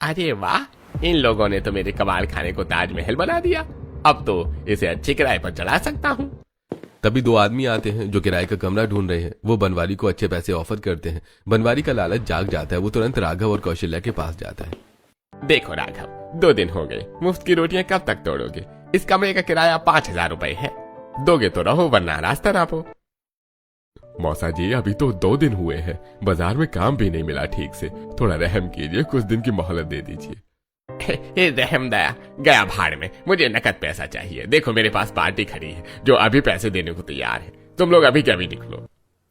अरे वाह, इन लोगों ने तो मेरे कबाड़ खाने को ताजमहल बना दिया। अब तो इसे अच्छे किराए पर चढ़ा सकता हूँ। तभी दो आदमी आते हैं जो किराए का कमरा ढूंढ रहे हैं। वो बनवारी को अच्छे पैसे ऑफर करते हैं। बनवारी का लालच जाग जाता है। वो तुरंत राघव और कौशल्या के पास जाता है। देखो राघव, 2 दिन हो गए, मुफ्त की रोटियां कब तक तोड़ोगे? इस कमरे का किराया 5,000 रुपए है। दोगे तो रहो, वरना रास्ता नापो। मौसा जी, अभी तो 2 दिन हुए हैं, बाजार में काम भी नहीं मिला ठीक से। थोड़ा रहम कीजिए, कुछ दिन की मोहलत दे दीजिए। रहम दया गया भाड़ में, मुझे नकद पैसा चाहिए। देखो मेरे पास पार्टी खड़ी है जो अभी पैसे देने को तैयार है। तुम लोग अभी क्या भी निकलो।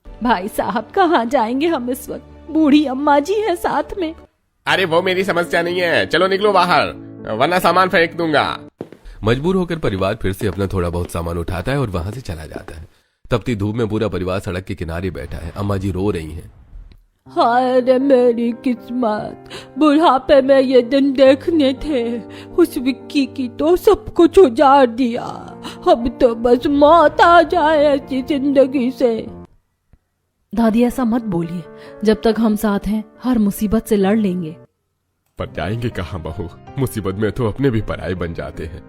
भाई साहब कहाँ जाएंगे हम इस वक्त? बूढ़ी अम्मा जी है साथ में। अरे वो मेरी समस्या नहीं है, चलो निकलो बाहर, वरना सामान फेंक दूंगा। मजबूर होकर परिवार फिर से अपना थोड़ा बहुत सामान उठाता है और वहां से चला जाता है। तपती धूप में पूरा परिवार सड़क के किनारे बैठा है। अम्मा जी रो रही हैं। हाय रे मेरी किस्मत, बुढ़ापे में ये दिन देखने थे। उस विक्की की तो सब कुछ उजाड़ दिया। अब तो बस मौत आ जाए ऐसी जिंदगी से। दादी ऐसा मत बोलिए, जब तक हम साथ हैं हर मुसीबत से लड़ लेंगे। पर जाएंगे कहाँ बहू, मुसीबत में तो अपने भी पराये बन जाते हैं।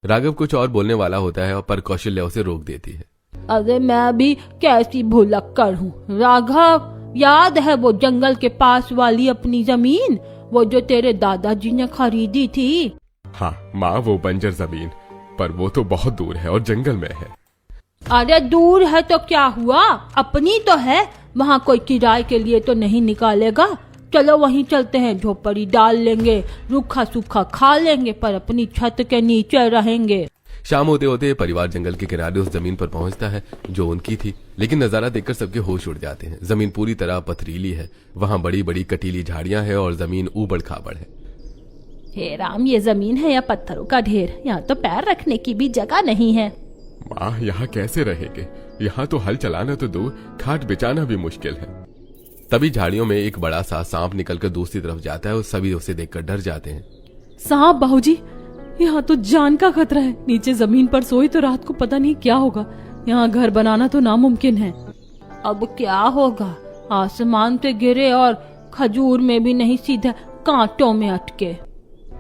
राघव कुछ और बोलने वाला होता है पर कौशल्या उसे रोक देती है। अरे मैं भी कैसी भुलक्कड़ हूँ राघव, याद है वो जंगल के पास वाली अपनी जमीन, वो जो तेरे दादाजी ने खरीदी थी? हाँ माँ, वो बंजर जमीन, पर वो तो बहुत दूर है और जंगल में है। अरे दूर है तो क्या हुआ, अपनी तो है। वहाँ कोई किराए के लिए तो नहीं निकालेगा। चलो वहीं चलते हैं, झोपड़ी डाल लेंगे, रूखा सूखा खा लेंगे, पर अपनी छत के नीचे रहेंगे। शाम होते होते परिवार जंगल के किनारे उस जमीन पर पहुंचता है जो उनकी थी। लेकिन नजारा देखकर सबके होश उड़ जाते हैं। जमीन पूरी तरह पथरीली है। वहां बड़ी बड़ी कटीली झाड़ियां हैं और जमीन ऊबड़ खाबड़ है। हे राम, ये जमीन है या पत्थरों का ढेर? यहाँ तो पैर रखने की भी जगह नहीं है। माँ, यहाँ कैसे रहेंगे? यहाँ तो हल चलाना तो दूर, खाट बिछाना भी मुश्किल है। तभी झाड़ियों में एक बड़ा सा सांप निकलकर दूसरी तरफ जाता है और सभी उसे देखकर डर जाते हैं। सांप? बाबूजी, यहाँ तो जान का खतरा है। नीचे जमीन पर सोई तो रात को पता नहीं क्या होगा। यहाँ घर बनाना तो नामुमकिन है। अब क्या होगा? आसमान से गिरे और खजूर में भी नहीं, सीधे कांटों में अटके।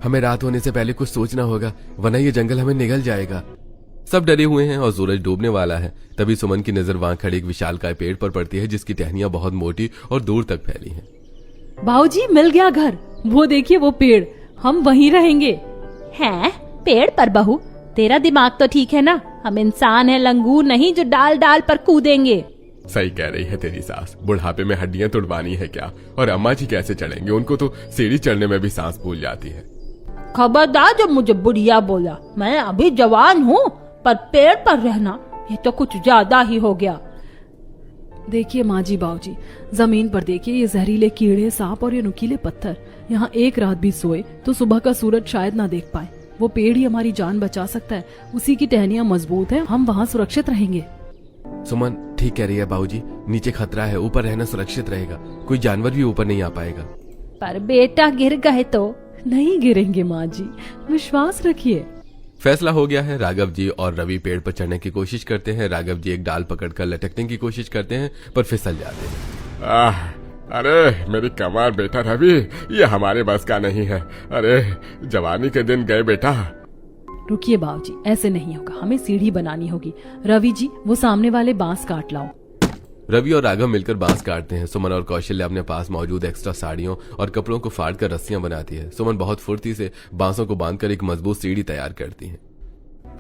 हमें रात होने से पहले कुछ सोचना होगा, वरना ये जंगल हमें निगल जाएगा। सब डरे हुए हैं और सूरज डूबने वाला है। तभी सुमन की नजर वहां खड़े एक विशालकाय पेड़ पर पड़ती है जिसकी टहनियां बहुत मोटी और दूर तक फैली हैं। बाबूजी, मिल गया घर। वो देखिए वो पेड़, हम वहीं रहेंगे। हैं? पेड़ पर बहू? तेरा दिमाग तो ठीक है ना? हम इंसान हैं, लंगूर नहीं जो डाल डाल पर कूदेंगे। सही कह रही है तेरी सास, बुढ़ापे में हड्डियां तुड़वानी है क्या? और अम्मा जी कैसे चढ़ेंगे? उनको तो सीढ़ी चढ़ने में भी सांस भूल जाती है। खबरदार जब मुझे बुढ़िया बोला। मैं अभी जवान हूँ, पर पेड़ पर रहना ये तो कुछ ज्यादा ही हो गया। देखिए माँ जी, बाबूजी, जमीन पर देखिए, ये जहरीले कीड़े, सांप और ये नुकीले पत्थर। यहाँ एक रात भी सोए तो सुबह का सूरज शायद ना देख पाए। वो पेड़ ही हमारी जान बचा सकता है। उसी की टहनियां मजबूत है, हम वहाँ सुरक्षित रहेंगे। सुमन ठीक कह रही है बाबूजी, नीचे खतरा है, ऊपर रहना सुरक्षित रहेगा। कोई जानवर भी ऊपर नहीं आ पाएगा। पर बेटा गिर गए तो? नहीं गिरेंगे माँ जी, विश्वास रखिए। फैसला हो गया है। राघव जी और रवि पेड़ पर चढ़ने की कोशिश करते हैं। राघव जी एक डाल पकड़कर लटकने की कोशिश करते हैं पर फिसल जाते हैं। अरे मेरी कमर बेटा रवि, ये हमारे बस का नहीं है। अरे जवानी के दिन गए बेटा। रुकिए बाबूजी, ऐसे नहीं होगा, हमें सीढ़ी बनानी होगी। रवि जी, वो सामने वाले बांस काट लाओ। रवि और राघव मिलकर बांस काटते हैं। सुमन और कौशल्या अपने पास मौजूद एक्स्ट्रा साड़ियों और कपड़ों को फाड़कर रस्सियां बनाती है। सुमन बहुत फुर्ती से बांसों को बांधकर एक मजबूत सीढ़ी तैयार करती है।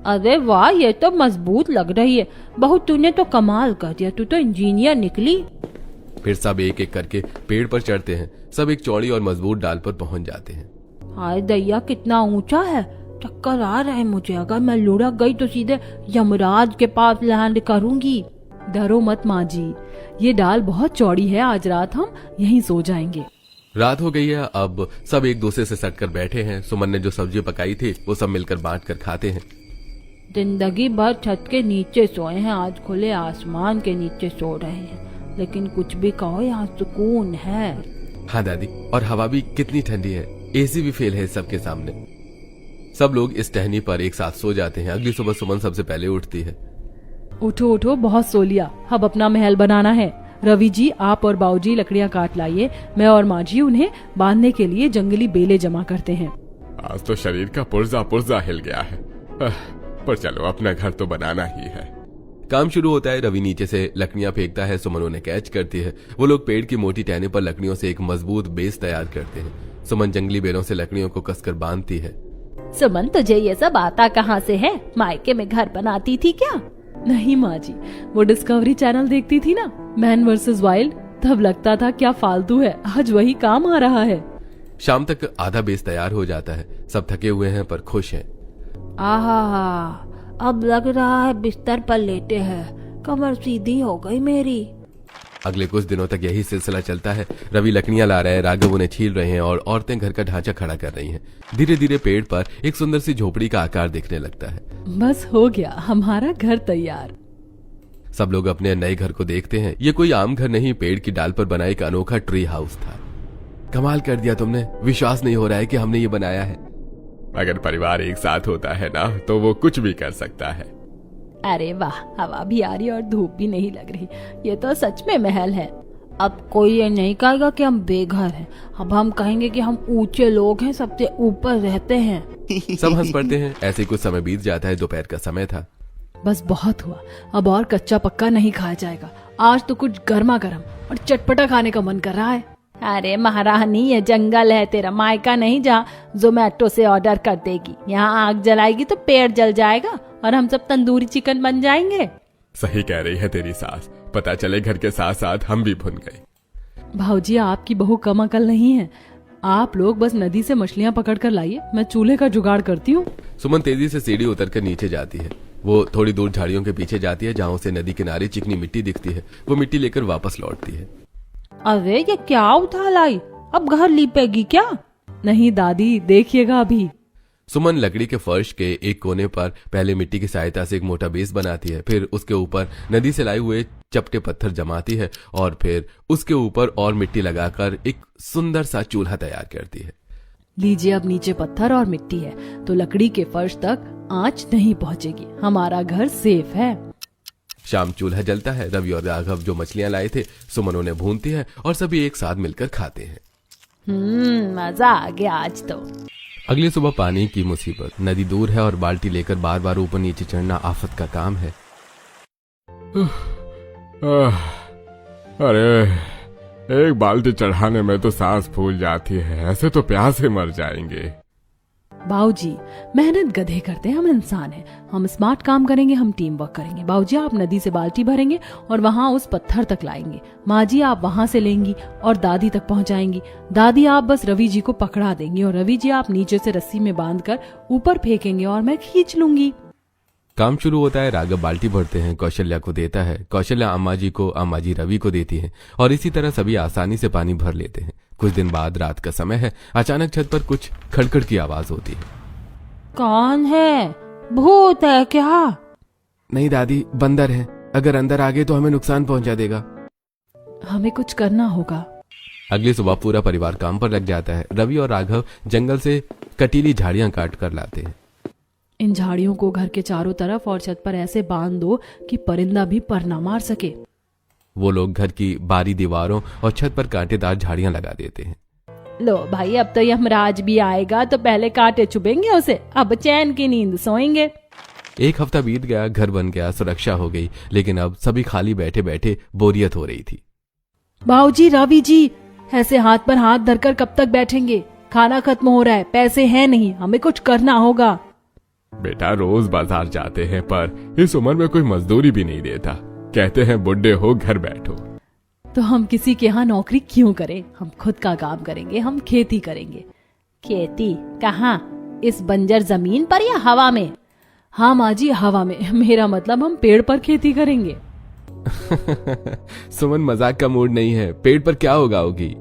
अरे वाह, ये तो मजबूत लग रही है। बहू तूने तो कमाल कर दिया, तू तो इंजीनियर निकली। फिर सब एक एक करके पेड़ पर चढ़ते हैं। सब एक चौड़ी और मजबूत डाल पर पहुंच जाते हैं। हाय दैया, कितना ऊंचा है, चक्कर आ रहा है मुझे। अगर मैं लुढ़क गई तो सीधे यमराज के पास लैंड करूंगी। डरो मत माँ जी, ये डाल बहुत चौड़ी है। आज रात हम यहीं सो जाएंगे। रात हो गई है। अब सब एक दूसरे से सटकर बैठे हैं। सुमन ने जो सब्जी पकाई थी वो सब मिलकर बांट कर खाते हैं। जिंदगी भर छत के नीचे सोए हैं, आज खुले आसमान के नीचे सो रहे हैं। लेकिन कुछ भी कहो, यहाँ सुकून है। हाँ दादी, और हवा भी कितनी ठंडी है। एसी भी फेल है सबके सामने। सब लोग इस टहनी पर एक साथ सो जाते हैं। अगली सुबह सुमन सबसे पहले उठती है। उठो उठो, बहुत सो लिया, अब अपना महल बनाना है। रवि जी, आप और बाऊजी लकड़ियां काट लाइए। मैं और माँ जी उन्हें बांधने के लिए जंगली बेले जमा करते हैं। आज तो शरीर का पुर्जा पुर्जा हिल गया है। पर चलो, अपना घर तो बनाना ही है। काम शुरू होता है। रवि नीचे से लकड़ियां फेंकता है, सुमन उन्हें कैच करती है। वो लोग पेड़ की मोटी टहनी पर लकड़ियों से एक मजबूत बेस तैयार करते हैं। सुमन जंगली बेलों से लकड़ियों को कसकर बांधती है। सुमन, तुझे ये सब आता कहाँ से है? मायके में घर बनाती थी क्या? नहीं माँ जी, वो डिस्कवरी चैनल देखती थी ना, मैन वर्सेस वाइल्ड, तब लगता था क्या फालतू है, आज वही काम आ रहा है। शाम तक आधा बेस तैयार हो जाता है। सब थके हुए हैं पर खुश हैं। आहा, अब लग रहा है बिस्तर पर लेटे हैं। कमर सीधी हो गई मेरी। अगले कुछ दिनों तक यही सिलसिला चलता है। रवि लकड़ियां ला रहा है, राघव उन्हें छील रहे हैं और औरतें घर का ढांचा खड़ा कर रही हैं। धीरे धीरे पेड़ पर एक सुंदर सी झोपड़ी का आकार दिखने लगता है। बस हो गया, हमारा घर तैयार। सब लोग अपने नए घर को देखते हैं। ये कोई आम घर नहीं, पेड़ की डाल पर बना एक अनोखा ट्री हाउस था। कमाल कर दिया तुमने, विश्वास नहीं हो रहा है कि हमने ये बनाया है। अगर परिवार एक साथ होता है ना, तो वो कुछ भी कर सकता है। अरे वाह, हवा भी आ रही और धूप भी नहीं लग रही। ये तो सच में महल है। अब कोई ये नहीं कहेगा कि हम बेघर हैं। अब हम कहेंगे कि हम ऊंचे लोग हैं, सबसे ऊपर रहते हैं। सब हंस पड़ते हैं। ऐसे कुछ समय बीत जाता है। दोपहर का समय था। बस बहुत हुआ, अब और कच्चा पक्का नहीं खाया जाएगा। आज तो कुछ गर्मा गर्म और चटपटा खाने का मन कर रहा है। अरे महारानी, ये जंगल है, तेरा मायका नहीं जहाँ जोमेटो से ऑर्डर कर देगी। यहाँ आग जलाएगी तो पेड़ जल जाएगा और हम सब तंदूरी चिकन बन जाएंगे। सही कह रही है तेरी सास। पता चले घर के साथ साथ हम भी भुन गए। भाऊजी, आपकी बहू कम अकल नहीं है। आप लोग बस नदी से मछलियां पकड़ कर लाइए, मैं चूल्हे का जुगाड़ करती हूँ। सुमन तेजी से सीढ़ी उतरकर नीचे जाती है। वो थोड़ी दूर झाड़ियों के पीछे जाती है, जहाँ उसे नदी किनारे चिकनी मिट्टी दिखती है। वो मिट्टी लेकर वापस लौटती है। अरे ये क्या उठा लाई? अब घर लीपेगी क्या? नहीं दादी, देखिएगा अभी। सुमन लकड़ी के फर्श के एक कोने पर पहले मिट्टी की सहायता से एक मोटा बेस बनाती है। फिर उसके ऊपर नदी से लाए हुए चपटे पत्थर जमाती है और फिर उसके ऊपर और मिट्टी लगाकर एक सुंदर सा चूल्हा तैयार करती है। लीजिए, अब नीचे पत्थर और मिट्टी है तो लकड़ी के फर्श तक आंच नहीं पहुंचेगी। हमारा घर सेफ है। शाम चूल्हा जलता है। रवि और राघव जो मछलियां लाए थे, सुमन उन्हें भूनती है और सभी एक साथ मिलकर खाते हैं। मजा आ गया आज तो। अगली सुबह पानी की मुसीबत। नदी दूर है और बाल्टी लेकर बार बार ऊपर नीचे चढ़ना आफत का काम है। अरे, एक बाल्टी चढ़ाने में तो सांस फूल जाती है। ऐसे तो प्यास से मर जाएंगे। बाऊजी, मेहनत गधे करते हैं, हम इंसान हैं। हम स्मार्ट काम करेंगे, हम टीम वर्क करेंगे। बाऊजी, आप नदी से बाल्टी भरेंगे और वहाँ उस पत्थर तक लाएंगे। माँ जी, आप वहाँ से लेंगी और दादी तक पहुँचाएंगी। दादी, आप बस रवि जी को पकड़ा देंगी और रवि जी आप नीचे से रस्सी में बांधकर ऊपर फेंकेंगे और मैं खींच लूंगी। काम शुरू होता है। राघव बाल्टी भरते हैं, कौशल्या को देता है। कौशल्या अम्मा जी को, अम्मा जी रवि को देती हैं और इसी तरह सभी आसानी से पानी भर लेते हैं। कुछ दिन बाद रात का समय है। अचानक छत पर कुछ खड़खड़ की आवाज होती है। कौन है? भूत है क्या? नहीं दादी, बंदर है। अगर अंदर आ गए तो हमें नुकसान पहुंचा देगा। हमें कुछ करना होगा। अगली सुबह पूरा परिवार काम पर लग जाता है। रवि और राघव जंगल से कटीली झाड़ियां काट कर लाते हैं। इन झाड़ियों को घर के चारों तरफ और छत पर ऐसे बांध दो कि परिंदा भी पर ना मार सके। वो लोग घर की बारी दीवारों और छत पर कांटेदार झाड़ियां लगा देते हैं। लो भाई, अब तो यमराज भी आएगा तो पहले कांटे चुभेंगे उसे। अब चैन की नींद सोएंगे। एक हफ्ता बीत गया, घर बन गया, सुरक्षा हो गई, लेकिन अब सभी खाली बैठे बैठे बोरियत हो रही थी। बाऊजी, रवि जी, ऐसे हाथ पर हाथ धरकर कब तक बैठेंगे? खाना खत्म हो रहा है, पैसे हैं नहीं, हमें कुछ करना होगा। बेटा, रोज बाजार जाते हैं पर इस उम्र में कोई मजदूरी भी नहीं देता। कहते हैं बुढ़े हो घर बैठो। तो हम किसी के यहाँ नौकरी क्यों करें? हम खुद का काम करेंगे, हम खेती करेंगे। खेती कहाँ? इस बंजर जमीन पर या हवा में? हाँ माँ जी, हवा में। मेरा मतलब हम पेड़ पर खेती करेंगे। सुमन, मजाक का मूड नहीं है। पेड़ पर क्या उगाओगी?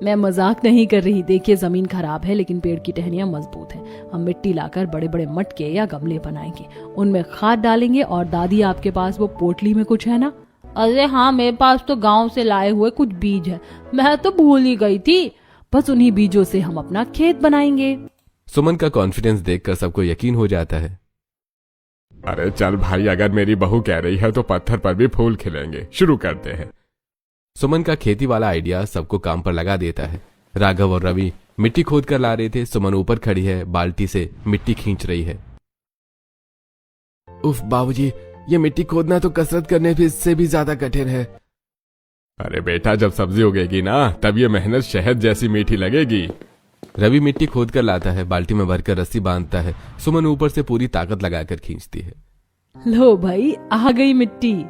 मैं मजाक नहीं कर रही। देखिए, जमीन खराब है लेकिन पेड़ की टहनियां मजबूत हैं। हम मिट्टी लाकर बड़े बड़े मटके या गमले बनाएंगे, उनमें खाद डालेंगे। और दादी, आपके पास वो पोटली में कुछ है ना? अरे हाँ, मेरे पास तो गांव से लाए हुए कुछ बीज है। मैं तो भूल ही गई थी। बस उन्हीं बीजों से हम अपना खेत बनाएंगे। सुमन का कॉन्फिडेंस देखकर सबको यकीन हो जाता है। अरे चल भाई, अगर मेरी बहू कह रही है तो पत्थर पर भी फूल खिलेंगे। शुरू करते हैं। सुमन का खेती वाला आइडिया सबको काम पर लगा देता है। राघव और रवि मिट्टी खोद कर ला रहे थे। सुमन ऊपर खड़ी है, बाल्टी से मिट्टी खींच रही है। उफ बाबूजी, ये मिट्टी खोदना तो कसरत करने से भी ज्यादा कठिन है। अरे बेटा, जब सब्जी उगेगी ना तब ये मेहनत शहद जैसी मीठी लगेगी। रवि मिट्टी खोद कर लाता है, बाल्टी में भरकर रस्सी बांधता है। सुमन ऊपर से पूरी ताकत लगाकर खींचती है। लो भाई, आ गई मिट्टी।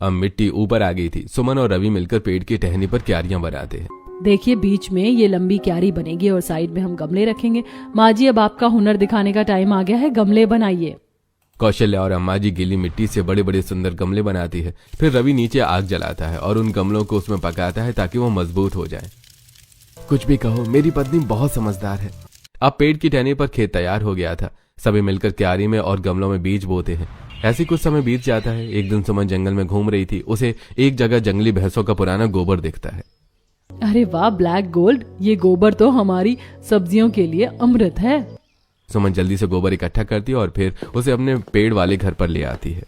अब मिट्टी ऊपर आ गई थी। सुमन और रवि मिलकर पेड़ की टहनी पर क्यारियां बनाते हैं। देखिए, बीच में ये लंबी क्यारी बनेगी और साइड में हम गमले रखेंगे। माँ जी, अब आपका हुनर दिखाने का टाइम आ गया है, गमले बनाइए। कौशल्या और अम्मा जी गीली मिट्टी से बड़े बड़े सुंदर गमले बनाती है। फिर रवि नीचे आग जलाता है और उन गमलों को उसमें पकाता है ताकि वो मजबूत हो जाए। कुछ भी कहो, मेरी पत्नी बहुत समझदार है। अब पेड़ की टहनी पर खेत तैयार हो गया था। सभी मिलकर क्यारी में और गमलों में बीज बोते हैं। ऐसे कुछ समय बीत जाता है। एक दिन सुमन जंगल में घूम रही थी। उसे एक जगह जंगली भैंसों का पुराना गोबर दिखता है। अरे वाह, ब्लैक गोल्ड, ये गोबर तो हमारी सब्जियों के लिए अमृत है। सुमन जल्दी से गोबर इकट्ठा करती है और फिर उसे अपने पेड़ वाले घर पर ले आती है।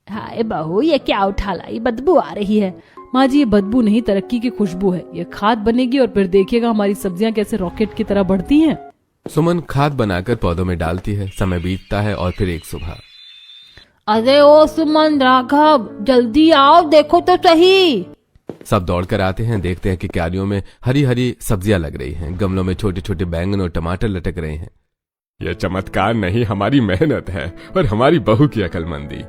हाय बहू, ये क्या उठा लाई, बदबू आ रही है। माँ जी, ये बदबू नहीं, तरक्की की खुशबू है। ये खाद बनेगी और फिर देखिएगा हमारी सब्जियां कैसे रॉकेट की तरह बढ़ती हैं। सुमन खाद बनाकर पौधों में डालती है। समय बीतता है और फिर एक सुबह। अरे ओ सुमन, राघव, जल्दी आओ, देखो तो सही। सब दौड़कर आते हैं। देखते हैं कि क्यारियों में हरी हरी सब्जियां लग रही हैं। गमलों में छोटे छोटे बैंगन और टमाटर लटक रहे हैं। यह चमत्कार नहीं, हमारी मेहनत है और हमारी बहू की अकलमंदी।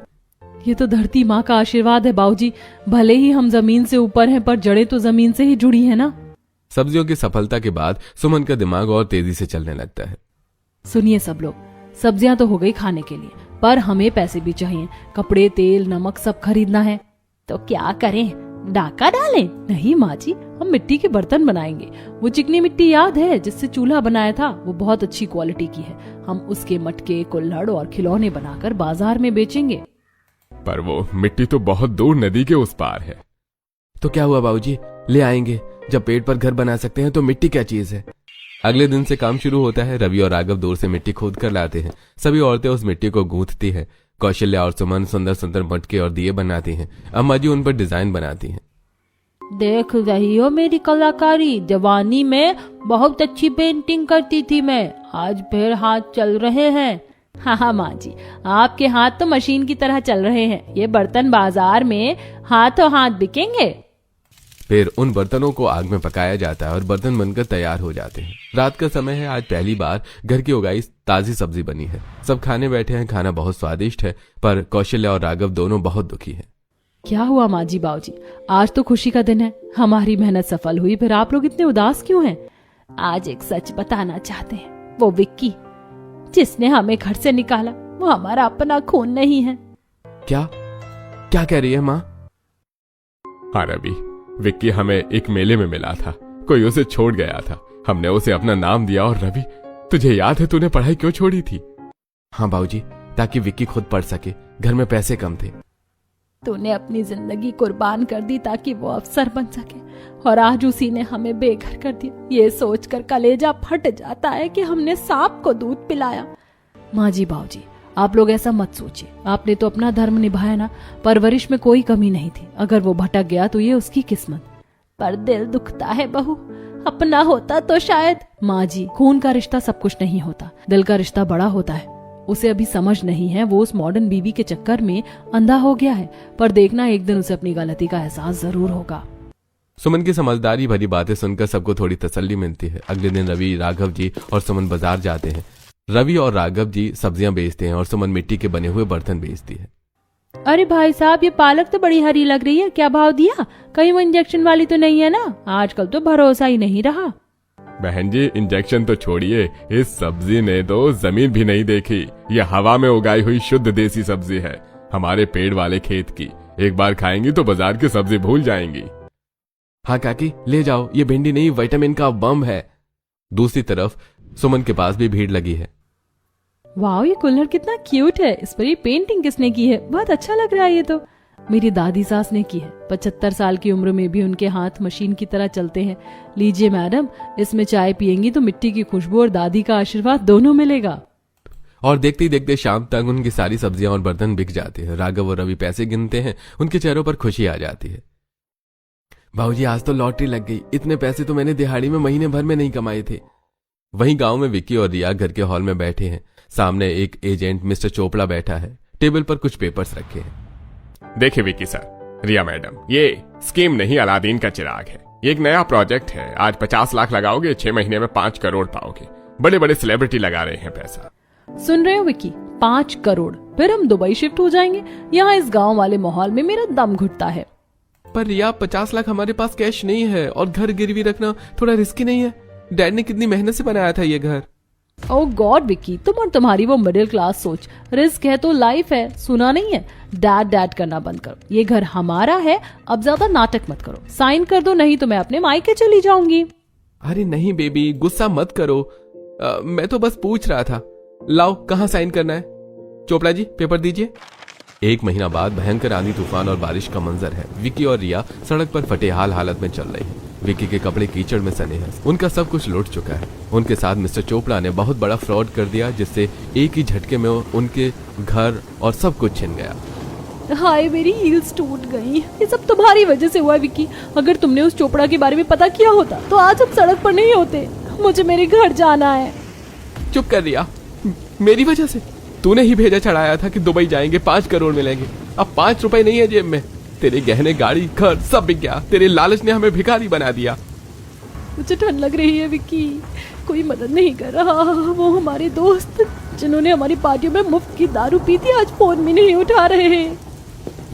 ये तो धरती माँ का आशीर्वाद है बाबूजी। भले ही हम जमीन से ऊपर हैं, पर जड़ें तो जमीन से ही जुड़ी है ना। सब्जियों की सफलता के बाद सुमन का दिमाग और तेजी से चलने लगता है। सुनिए सब लोग, सब्जियां तो हो गई खाने के लिए, पर हमें पैसे भी चाहिए। कपड़े, तेल, नमक सब खरीदना है। तो क्या करें, डाका डालें? नहीं माँ जी, हम मिट्टी के बर्तन बनाएंगे। वो चिकनी मिट्टी याद है जिससे चूल्हा बनाया था? वो बहुत अच्छी क्वालिटी की है। हम उसके मटके, कुल्हड़ और खिलौने बनाकर बाजार में बेचेंगे। पर वो मिट्टी तो बहुत दूर नदी के उस पार है। तो क्या हुआ बाबूजी, ले आएंगे। जब पेड़ पर घर बना सकते हैं तो मिट्टी क्या चीज है। अगले दिन से काम शुरू होता है। रवि और राघव दूर से मिट्टी खोद कर लाते हैं। सभी औरतें उस मिट्टी को गूंथती है। कौशल्या और सुमन सुंदर सुंदर मटके और दिए बनाती हैं। अम्मा जी उन पर डिजाइन बनाती हैं। देख रही हो मेरी कलाकारी, जवानी में बहुत अच्छी पेंटिंग करती थी मैं, आज फिर हाथ चल रहे हैं। हाँ माँ जी, आपके हाथ तो मशीन की तरह चल रहे हैं। ये बर्तन बाजार में हाथों हाथ बिकेंगे। फिर उन बर्तनों को आग में पकाया जाता है और बर्तन बनकर तैयार हो जाते हैं। रात का समय है। आज पहली बार घर की उगाई ताजी सब्जी बनी है। सब खाने बैठे हैं। खाना बहुत स्वादिष्ट है, पर कौशल्या और राघव दोनों बहुत दुखी हैं। क्या हुआ माँ जी, बाबूजी? आज तो खुशी का दिन है, हमारी मेहनत सफल हुई, फिर आप लोग इतने उदास क्यों हैं? आज एक सच बताना चाहते हैं। वो विक्की जिसने हमें घर से निकाला, वो हमारा अपना खून नहीं है। क्या क्या कह रही है माँ? हाँ रवि, विक्की हमें एक मेले में मिला था। कोई उसे छोड़ गया था। हमने उसे अपना नाम दिया। और रवि, तुझे याद है तूने पढ़ाई क्यों छोड़ी थी? हाँ बाबूजी, ताकि विक्की खुद पढ़ सके। घर में पैसे कम थे। तूने अपनी जिंदगी कुर्बान कर दी ताकि वो अफसर बन सके, और आज उसी ने हमें बेघर कर दिया। ये सोचकर कलेजा फट जाता है कि हमने सांप को दूध पिलाया। माँ जी, बाबूजी, आप लोग ऐसा मत सोचिए। आपने तो अपना धर्म निभाया ना। परवरिश में कोई कमी नहीं थी। अगर वो भटक गया तो ये उसकी किस्मत। पर दिल दुखता है बहू, अपना होता तो शायद। माँ जी, खून का रिश्ता सब कुछ नहीं होता, दिल का रिश्ता बड़ा होता है। उसे अभी समझ नहीं है। वो उस मॉडर्न बीवी के चक्कर में अंधा हो गया है, पर देखना एक दिन उसे अपनी गलती का एहसास जरूर होगा। सुमन की समझदारी भरी बातें सुनकर सबको थोड़ी तसल्ली मिलती है। अगले दिन रवि, राघव जी और सुमन बाजार जाते हैं। रवि और राघव जी सब्जियां बेचते हैं और सुमन मिट्टी के बने हुए बर्तन बेचती है। अरे भाई साहब, ये पालक तो बड़ी हरी लग रही है, क्या भाव दिया? कहीं वो इंजेक्शन वाली तो नहीं है ना? आजकल तो भरोसा ही नहीं रहा। बहन जी, इंजेक्शन तो छोड़िए, इस सब्जी ने तो जमीन भी नहीं देखी। ये हवा में उगाई हुई शुद्ध देसी सब्जी है, हमारे पेड़ वाले खेत की। एक बार खाएंगी तो बाजार की सब्जी भूल जाएंगी। हाँ काकी, ले जाओ, ये भिंडी नहीं, विटामिन का बम है। दूसरी तरफ सुमन के पास भी भीड़ लगी है। वाह, ये कुल्हड़ कितना क्यूट है। इस पर ये पेंटिंग किसने की है? बहुत अच्छा लग रहा है। ये तो मेरी दादी सास ने की है। 75 साल की उम्र में भी उनके हाथ मशीन की तरह चलते हैं। लीजिए मैडम, इसमें चाय पियेंगी तो मिट्टी की खुशबू और दादी का आशीर्वाद दोनों मिलेगा। और देखते ही देखते शाम तक उनकी सारी सब्जियां और बर्तन बिक जाते हैं। राघव और रवि पैसे गिनते हैं। उनके चेहरों पर खुशी आ जाती है। बाबूजी आज तो लॉटरी लग गई। इतने पैसे तो मैंने दिहाड़ी में महीने भर में नहीं कमाए थे। वहीं गांव में विक्की और रिया घर के हॉल में बैठे हैं। सामने एक एजेंट मिस्टर चोपड़ा बैठा है। टेबल पर कुछ पेपर्स रखे हैं। देखिए विकी सर, रिया मैडम, ये स्कीम नहीं अलादीन का चिराग है। ये एक नया प्रोजेक्ट है। आज 50 लाख लगाओगे, 6 महीने में 5 करोड़ पाओगे। बड़े बड़े सेलिब्रिटी लगा रहे हैं पैसा। सुन रहे हो विक्की, 5 करोड़, फिर हम दुबई शिफ्ट हो जाएंगे। यहाँ इस गांव वाले माहौल में मेरा दम घुटता है। पर रिया 50 लाख हमारे पास कैश नहीं है और घर गिरवी रखना थोड़ा रिस्की नहीं है? डैड ने कितनी मेहनत से बनाया था ये घर। ओह गॉड विक्की, तुम और तुम्हारी वो मिडिल क्लास सोच। रिस्क है तो लाइफ है, सुना नहीं है? डैड डैड करना बंद करो। ये घर हमारा है, अब ज्यादा नाटक मत करो। साइन कर दो, नहीं तो मैं अपने मायके चली जाऊंगी। अरे नहीं बेबी, गुस्सा मत करो। मैं तो बस पूछ रहा था। लाओ, कहाँ साइन करना है? चोपड़ा जी पेपर दीजिए। 1 महीना बाद भयंकर आंधी तूफान और बारिश का मंजर है। विक्की और रिया सड़क पर फटेहाल हालत में चल रहे हैं। विक्की के कपड़े कीचड़ में सने हैं। उनका सब कुछ लौट चुका है। उनके साथ मिस्टर चोपड़ा ने बहुत बड़ा फ्रॉड कर दिया, जिससे एक ही झटके में उनके घर और सब कुछ छिन गया। हाय, मेरी हील्स टूट गई। ये सब तुम्हारी वजह से हुआ विक्की। अगर तुमने उस चोपड़ा के बारे में पता किया होता तो आज हम सड़क पर नहीं होते। मुझे मेरे घर जाना है। चुप कर रिया, मेरी वजह से? तूने ही भेजा चढ़ाया था कि दुबई जाएंगे, 5 करोड़ मिलेंगे। अब 5 रुपए नहीं है जेब में। तेरे गहने, गाड़ी, घर सब बिक गया। तेरे लालच ने हमें भिखारी बना दिया। मुझे ठंड लग रही है विक्की, कोई मदद नहीं कर रहा। वो हमारे दोस्त जिन्होंने हमारी पार्टियों में मुफ्त की दारू पी थी, आज फोन भी नहीं उठा रहे हैं।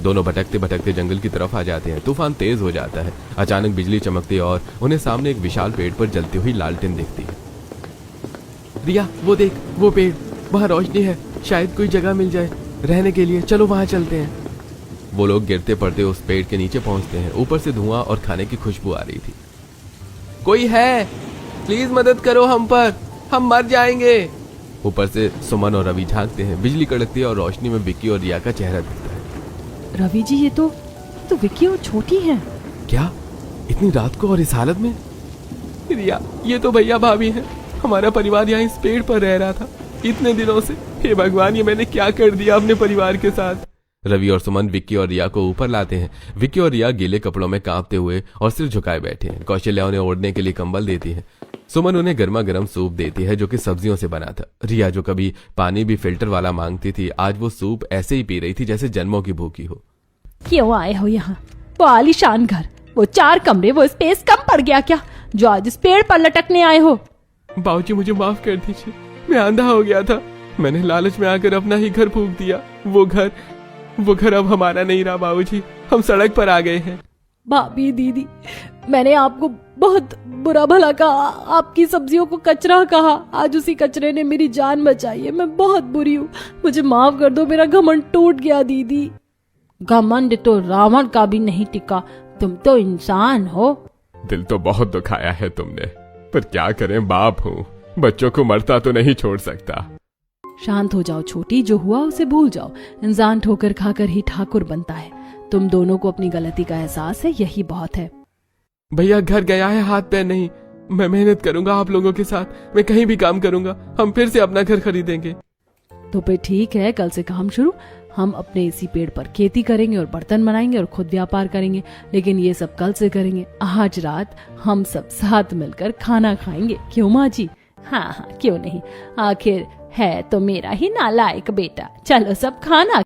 दोनों भटकते भटकते जंगल की तरफ आ जाते हैं। तूफान तेज हो जाता है। अचानक बिजली चमकती है और उन्हें सामने एक विशाल पेड़ पर जलती हुई लालटेन दिखती है। रिया, वो देख, वो पेड़, वहां रोशनी है। शायद कोई जगह मिल जाए रहने के लिए। चलो वहां चलते हैं। वो लोग गिरते पड़ते उस पेड़ के नीचे पहुंचते हैं। ऊपर से धुआं और खाने की खुशबू आ रही थी। कोई है? प्लीज मदद करो हम पर, हम मर जाएंगे। ऊपर से सुमन और रवि झांकते हैं। बिजली कड़कती है और रोशनी में विक्की और रिया का चेहरा दिखता है। रवि जी, ये तो विक्की और छोटी हैं। क्या? इतनी रात को और इस हालत में? रिया, ये तो भैया भाभी हैं। हमारा परिवार यहाँ इस पेड़ पर रह रहा था इतने दिनों से। हे भगवान, ये मैंने क्या कर दिया अपने परिवार के साथ। रवि और सुमन विक्की और रिया को ऊपर लाते हैं। विक्की और रिया गीले कपड़ों में कांपते हुए और सिर झुकाए बैठे हैं। कौशल्या उन्हें ओढ़ने के लिए कंबल देती है। सुमन उन्हें गर्मा गर्म सूप देती है, जो कि सब्जियों से बना था। रिया, जो कभी पानी भी फिल्टर वाला मांगती थी, आज वो सूप ऐसे ही पी रही थी जैसे जन्मों की भूखी हो। क्यों आए हो यहाँ? वो आलीशान घर, वो 4 कमरे, वो स्पेस कम पड़ गया क्या जो आज इस पेड़ पर लटकने आए हो? बाबूजी, मुझे माफ कर दीजिए। मैं अंधा हो गया था। मैंने लालच में आकर अपना ही घर फूंक दिया। वो घर अब हमारा नहीं रहा बाबूजी। हम सड़क पर आ गए हैं। भाभी, दीदी, मैंने आपको बहुत बुरा भला कहा, आपकी सब्जियों को कचरा कहा। आज उसी कचरे ने मेरी जान बचाई है। मैं बहुत बुरी हूँ, मुझे माफ कर दो। मेरा घमंड टूट गया दीदी। घमंड तो रावण का भी नहीं टिका, तुम तो इंसान हो। दिल तो बहुत दुखाया है तुमने, पर क्या करें, बाप हूँ। बच्चों को मरता तो नहीं छोड़ सकता। शांत हो जाओ छोटी, जो हुआ उसे भूल जाओ। इंसान ठोकर खाकर ही ठाकुर बनता है। तुम दोनों को अपनी गलती का एहसास है, यही बहुत है। भैया, घर गया है, हाथ पैर नहीं। मैं मेहनत करूंगा आप लोगों के साथ। मैं कहीं भी काम करूंगा। हम फिर से अपना घर खरीदेंगे। तो फिर ठीक है, कल से काम शुरू। हम अपने इसी पेड़ पर खेती करेंगे और बर्तन बनाएंगे और खुद व्यापार करेंगे। लेकिन ये सब कल से करेंगे। आज रात हम सब साथ मिलकर खाना खाएंगे। क्यों माँ जी? हाँ हाँ, क्यों नहीं। आखिर है तो मेरा ही नालायक बेटा। चलो सब खाना